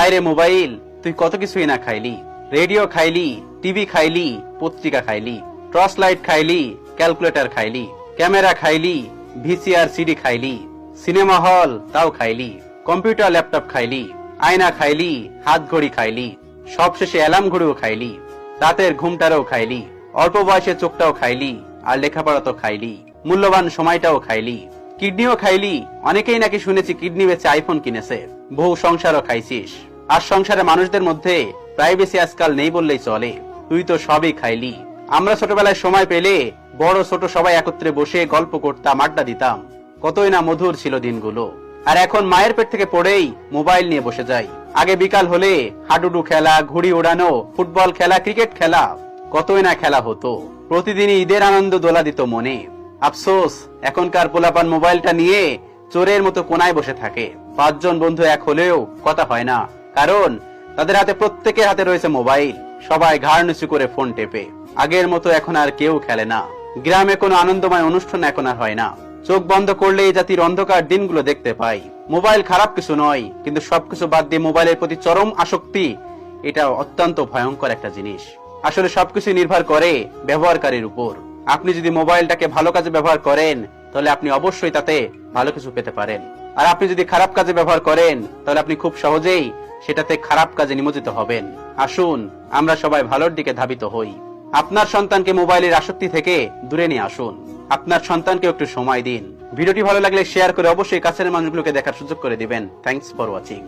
হায়রে মোবাইল, তুই কত কিছুই না খাইলি। রেডিও খাইলি, টিভি খাইলি, পত্রিকা খাইলি, টর্চ লাইট খাইলি, ক্যালকুলেটর খাইলি, ক্যামেরা খাইলি, ভিসিআর সিডি খাইলি, সিনেমা হল তাও খাইলি, কম্পিউটার ল্যাপটপ খাইলি, আয়না খাইলি, হাত ঘড়ি খাইলি, সবশেষে অ্যালার্ম ঘড়িও খাইলি, রাতের ঘুমটারও খাইলি, অল্প বয়সে চোখটাও খাইলি, আর লেখাপড়া তো খাইলি, মূল্যবান সময়টাও খাইলি, কিডনিও খাইলি। অনেকেই নাকি শুনেছি কিডনি বেচে আইফোন কিনেছে। বহু সংসারও খাইছিস। আর সংসারে মানুষদের মধ্যে প্রাইভেসি আজকাল নেই বললেই চলে। তুই তো সবই খাইলি। আমরা ছোটবেলায় সময় পেলে বড় ছোট সবাই একত্রে বসে গল্প করতাম, আড্ডা দিতাম। কতই না মধুর ছিল দিনগুলো। আর এখন মায়ের পেট থেকে পড়েই মোবাইল নিয়ে বসে যাই। আগে বিকাল হলে হাডুডু খেলা, ঘুড়ি ওড়ানো, ফুটবল খেলা, ক্রিকেট খেলা, কতই না খেলা হতো। প্রতিদিনই ঈদের আনন্দ দোলা দিত মনে। আফসোস, এখনকার পোলাপান মোবাইলটা নিয়ে চোরের মতো কোনায় বসে থাকে। 5 জন বন্ধু এক হলেও কথা হয় না, কারণ তাদের হাতে প্রত্যেকের হাতে রয়েছে মোবাইল। সবাই ঘাড় নিচু করে ফোন টেপে। আগের মতো এখন আর কেউ খেলে না। গ্রামে কোনো আনন্দময় অনুষ্ঠান এখন আর হয় না। চোখ বন্ধ করলে এই জাতির অন্ধকার দিনগুলো দেখতে পাই। মোবাইল খারাপ কিছু নয়, কিন্তু সবকিছু বাদ দিয়ে মোবাইলের প্রতি চরম আসক্তি, এটা অত্যন্ত ভয়ঙ্কর একটা জিনিস। আসলে সবকিছু নির্ভর করে ব্যবহারকারীর উপর। আপনি যদি মোবাইলটাকে ভালো কাজে ব্যবহার করেন, তাহলে আপনি অবশ্যই তাতে ভালো কিছু পেতে পারেন। আর আপনি যদি খারাপ কাজে ব্যবহার করেন, তাহলে আপনি খুব সহজেই সেটাতে খারাপ কাজে নিমজ্জিত হবেন। আসুন আমরা সবাই ভালোর দিকে ধাবিত হই। আপনার সন্তানকে মোবাইলের আসক্তি থেকে দূরে নিয়ে আসুন। আপনার সন্তানকে একটু সময় দিন। ভিডিওটি ভালো লাগলে শেয়ার করে অবশ্যই কাছের মানুষগুলোকে দেখার সুযোগ করে দিবেন। Thanks for watching.